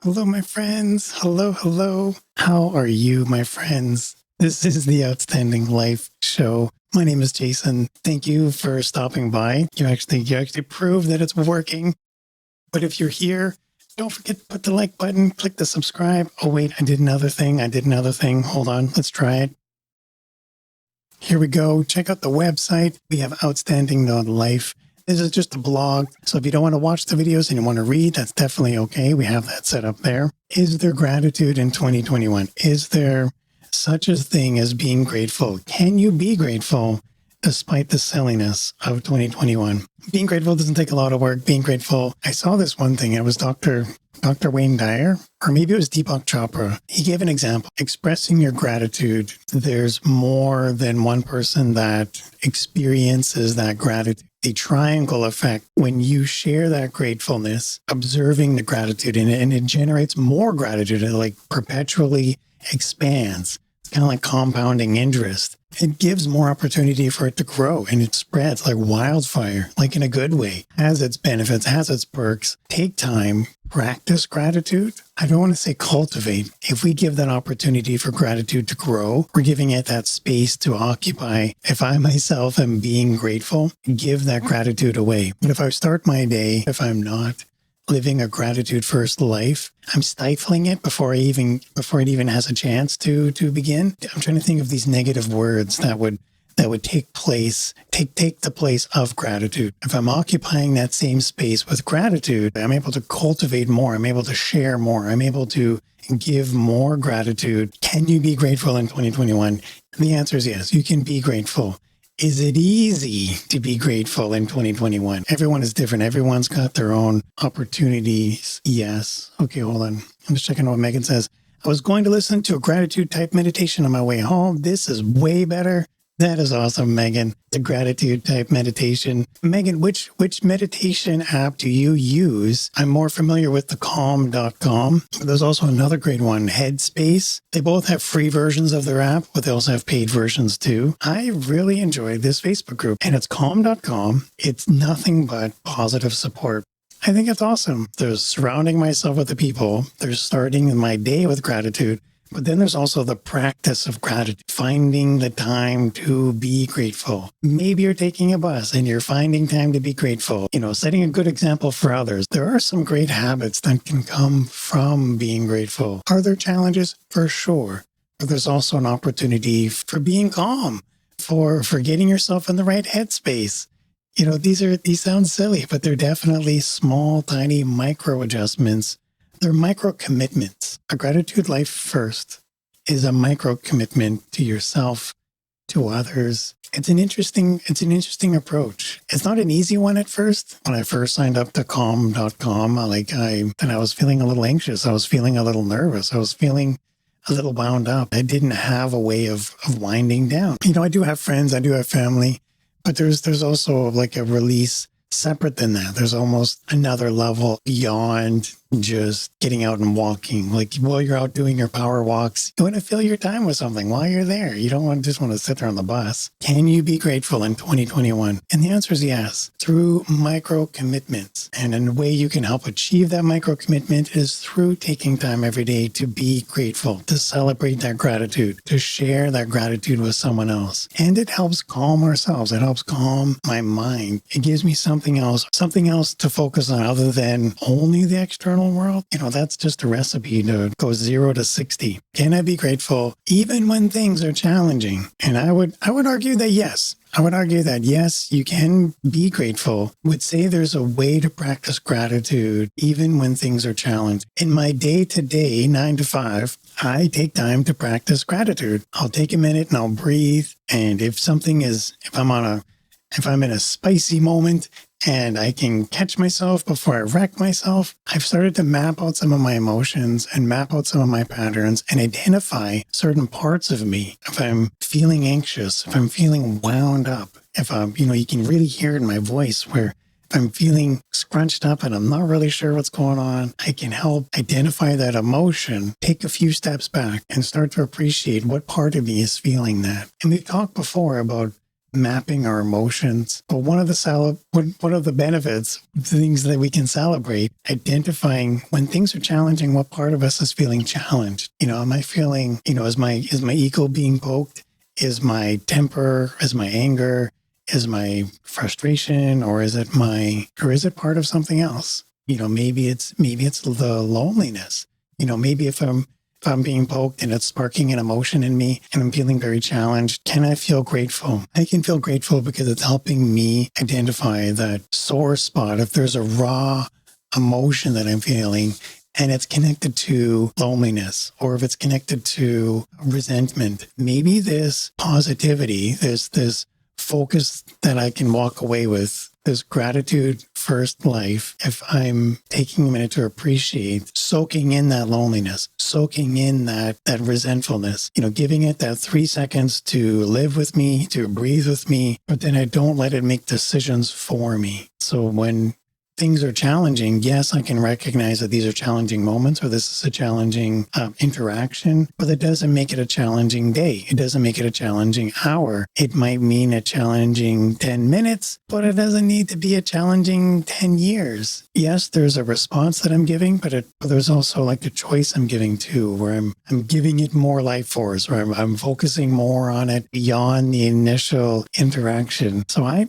Hello, my friends. Hello, hello. How are you, my friends? This is the Outstanding Life Show. My name is Jason. Thank you for stopping by. You actually proved that it's working. But if you're here, don't forget to put the like button, click the subscribe. Oh, wait, I did another thing. Hold on, let's try it. Here we go. Check out the website. We have outstanding.life. This is just a blog. So if you don't want to watch the videos and you want to read, that's definitely okay. We have that set up there. Is there gratitude in 2021? Is there such a thing as being grateful? Can you be grateful despite the silliness of 2021? Being grateful doesn't take a lot of work. Being grateful. I saw this one thing. It was Dr. Wayne Dyer, or maybe it was Deepak Chopra. He gave an example. Expressing your gratitude. There's more than one person that experiences that gratitude. The triangle effect, when you share that gratefulness, observing the gratitude in it, and it generates more gratitude. It like perpetually expands. It's kind of like compounding interest. It gives more opportunity for it to grow, and it spreads like wildfire, like in a good way. Has its benefits, has its perks. Take time, practice gratitude. I don't want to say cultivate. If we give that opportunity for gratitude to grow, we're giving it that space to occupy. If I myself am being grateful, give that gratitude away. But if I start my day, if I'm not living a gratitude first life, I'm stifling it before it even has a chance to begin. I'm trying to think of these negative words that would take the place of gratitude. If I'm occupying that same space with gratitude, I'm able to cultivate more. I'm able to share more. I'm able to give more gratitude. Can you be grateful in 2021? The answer is yes, you can be grateful. Is it easy to be grateful in 2021? Everyone is different. Everyone's got their own opportunities. Yes. Okay, hold on. I'm just checking what Megan says. I was going to listen to a gratitude type meditation on my way home. This is way better. That is awesome, Megan. The gratitude type meditation. Megan, which meditation app do you use? I'm more familiar with the calm.com. There's also another great one, Headspace. They both have free versions of their app, but they also have paid versions too. I really enjoyed this Facebook group, and it's calm.com. It's nothing but positive support. I think it's awesome. There's surrounding myself with the people. There's starting my day with gratitude. But then there's also the practice of gratitude, finding the time to be grateful. Maybe you're taking a bus and you're finding time to be grateful, setting a good example for others. There are some great habits that can come from being grateful. Are there challenges? For sure. But there's also an opportunity for being calm, for getting yourself in the right headspace. These sound silly, but they're definitely small, tiny micro adjustments. They're micro commitments. A gratitude life first is a micro commitment to yourself, to others. It's an interesting approach. It's not an easy one at first. When I first signed up to calm.com, I was feeling a little anxious. I was feeling a little nervous. I was feeling a little wound up. I didn't have a way of winding down. I do have friends, I do have family, but there's also like a release separate than that. There's almost another level beyond just getting out and walking. Like while you're out doing your power walks, you want to fill your time with something while you're there. You don't just want to sit there on the bus. Can you be grateful in 2021? And the answer is yes, through micro commitments. And a way you can help achieve that micro commitment is through taking time every day to be grateful, to celebrate that gratitude, to share that gratitude with someone else. And it helps calm ourselves. It helps calm my mind. It gives me something else to focus on other than only the external world. That's just a recipe to go 0 to 60. Can I be grateful even when things are challenging? And I would argue that yes. I would argue that yes, you can be grateful. Would say there's a way to practice gratitude even when things are challenged. In my day-to-day 9 to 5, I take time to practice gratitude. I'll take a minute and I'll breathe. And if I'm in a spicy moment and I can catch myself before I wreck myself, I've started to map out some of my emotions and map out some of my patterns and identify certain parts of me. If I'm feeling anxious, if I'm feeling wound up, if you can really hear it in my voice where if I'm feeling scrunched up and I'm not really sure what's going on, I can help identify that emotion, take a few steps back and start to appreciate what part of me is feeling that. And we've talked before about mapping our emotions. But one of the benefits, things that we can celebrate, identifying when things are challenging, what part of us is feeling challenged. Am I feeling, is my ego being poked? Is my temper? Is my anger? Is my frustration? Or is it part of something else? Maybe it's the loneliness. Maybe if I'm being poked and it's sparking an emotion in me and I'm feeling very challenged, can I feel grateful? I can feel grateful because it's helping me identify that sore spot. If there's a raw emotion that I'm feeling and it's connected to loneliness, or if it's connected to resentment, maybe this positivity, this focus that I can walk away with, this gratitude first life, if I'm taking a minute to appreciate, soaking in that loneliness, soaking in that resentfulness, giving it that 3 seconds to live with me, to breathe with me, but then I don't let it make decisions for me. So when things are challenging, yes, I can recognize that these are challenging moments or this is a challenging interaction, but it doesn't make it a challenging day. It doesn't make it a challenging hour. It might mean a challenging 10 minutes, but it doesn't need to be a challenging 10 years. Yes, there's a response that I'm giving, but there's also like a choice I'm giving too, where I'm giving it more life force, or I'm focusing more on it beyond the initial interaction. So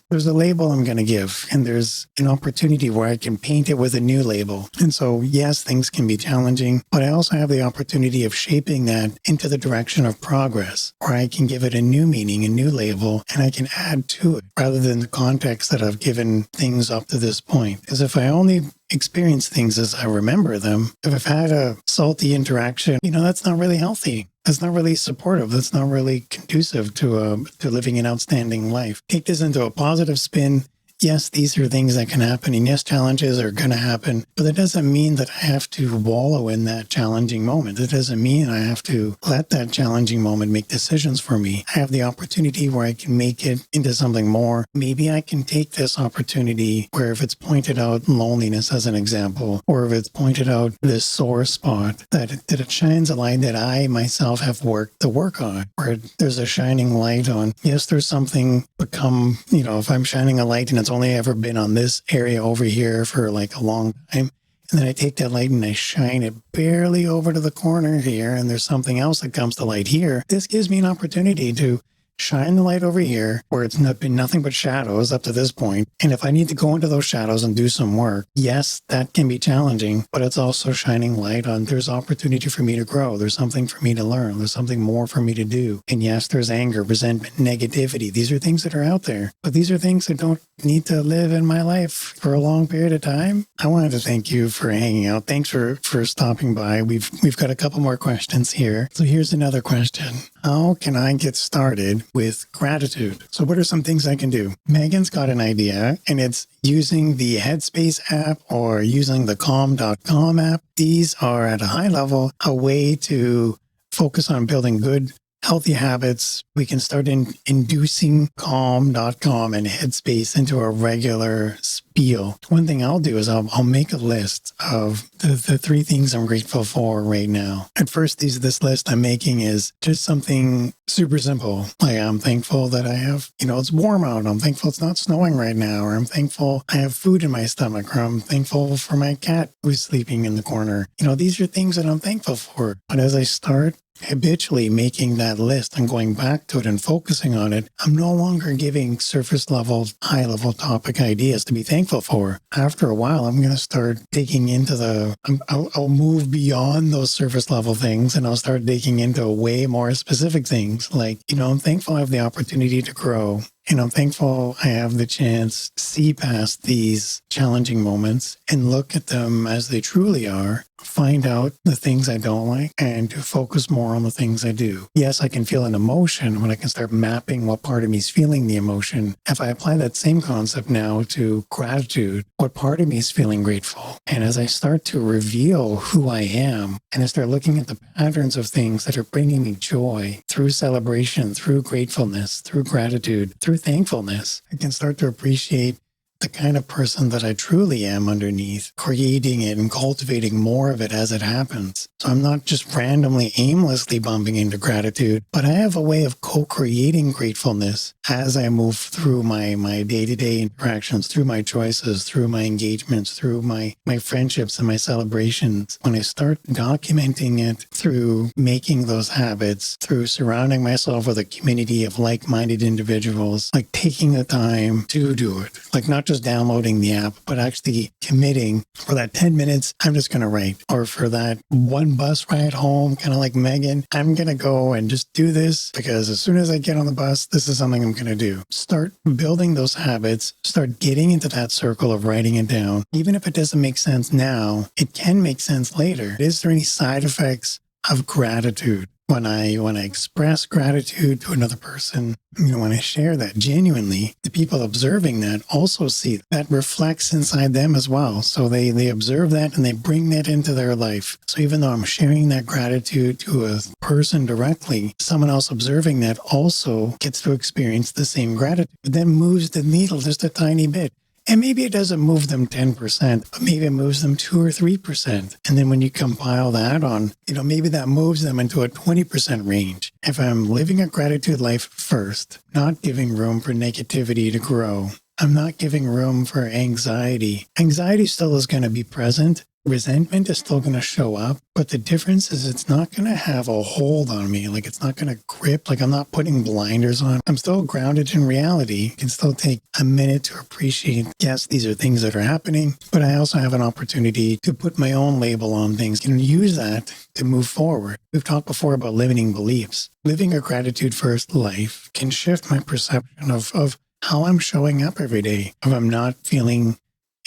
there's a label I'm going to give, and there's an opportunity where I can paint it with a new label. And so, yes, things can be challenging, but I also have the opportunity of shaping that into the direction of progress, where I can give it a new meaning, a new label, and I can add to it rather than the context that I've given things up to this point. Because if I only experience things as I remember them, if I've had a salty interaction, that's not really healthy. That's not really supportive. That's not really conducive to living an outstanding life. Take this into a positive spin. Yes, these are things that can happen, and yes, challenges are going to happen, but that doesn't mean that I have to wallow in that challenging moment. It doesn't mean I have to let that challenging moment make decisions for me. I have the opportunity where I can make it into something more. Maybe I can take this opportunity where if it's pointed out loneliness as an example, or if it's pointed out this sore spot, that it shines a light that I myself have worked to work on, where there's a shining light on, yes, there's something become, if I'm shining a light and it's only ever been on this area over here for like a long time. And then I take that light and I shine it barely over to the corner here. And there's something else that comes to light here. This gives me an opportunity to shine the light over here where it's not been nothing but shadows up to this point. And if I need to go into those shadows and do some work, yes, that can be challenging, but it's also shining light on there's opportunity for me to grow. There's something for me to learn. There's something more for me to do. And yes, there's anger, resentment, negativity. These are things that are out there, but these are things that don't need to live in my life for a long period of time. I wanted to thank you for hanging out. Thanks for stopping by. We've got a couple more questions here. So here's another question. How can I get started with gratitude? So what are some things I can do? Megan's got an idea, and it's using the Headspace app or using the Calm.com app. These are at a high level a way to focus on building good, healthy habits. We can start inducing Calm.com and Headspace into a regular spiel. One thing I'll do is I'll make a list of the 3 things I'm grateful for right now. At first, this list I'm making is just something super simple. Like I'm thankful that I have, it's warm out. I'm thankful it's not snowing right now. Or I'm thankful I have food in my stomach. Or I'm thankful for my cat who's sleeping in the corner. These are things that I'm thankful for. But as I start habitually making that list and going back to it and focusing on it, I'm no longer giving surface level, high level topic ideas to be thankful for. After a while, I'm going to start digging into I'll move beyond those surface level things and I'll start digging into way more specific things. Like, I'm thankful I have the opportunity to grow. And I'm thankful I have the chance to see past these challenging moments and look at them as they truly are, find out the things I don't like, and to focus more on the things I do. Yes, I can feel an emotion when I can start mapping what part of me is feeling the emotion. If I apply that same concept now to gratitude, what part of me is feeling grateful? And as I start to reveal who I am, and I start looking at the patterns of things that are bringing me joy through celebration, through gratefulness, through gratitude, through thankfulness, I can start to appreciate the kind of person that I truly am underneath, creating it and cultivating more of it as it happens. So I'm not just randomly, aimlessly bumping into gratitude, but I have a way of co-creating gratefulness as I move through my day-to-day interactions, through my choices, through my engagements, through my friendships and my celebrations. When I start documenting it through making those habits, through surrounding myself with a community of like-minded individuals, like taking the time to do it, like not just downloading the app, but actually committing for that 10 minutes, I'm just going to write. Or for that one bus ride home, kind of like Megan, I'm going to go and just do this because as soon as I get on the bus, this is something I'm going to do. Start building those habits, start getting into that circle of writing it down. Even if it doesn't make sense now, it can make sense later. Is there any side effects of gratitude? When I express gratitude to another person, when I share that genuinely, the people observing that also see that reflects inside them as well. So they observe that and they bring that into their life. So even though I'm sharing that gratitude to a person directly, someone else observing that also gets to experience the same gratitude. It then moves the needle just a tiny bit. And maybe it doesn't move them 10%, but maybe it moves them 2 or 3%. And then when you compile that on, maybe that moves them into a 20% range. If I'm living a gratitude life first, not giving room for negativity to grow, I'm not giving room for anxiety. Anxiety still is going to be present. Resentment is still going to show up, but the difference is it's not going to have a hold on me. Like it's not going to grip, like I'm not putting blinders on. I'm still grounded in reality. I can still take a minute to appreciate, yes, these are things that are happening, but I also have an opportunity to put my own label on things and use that to move forward. We've talked before about limiting beliefs. Living a gratitude first life can shift my perception of how I'm showing up every day, if I'm not feeling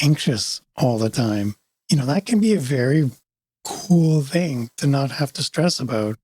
anxious all the time. That can be a very cool thing to not have to stress about.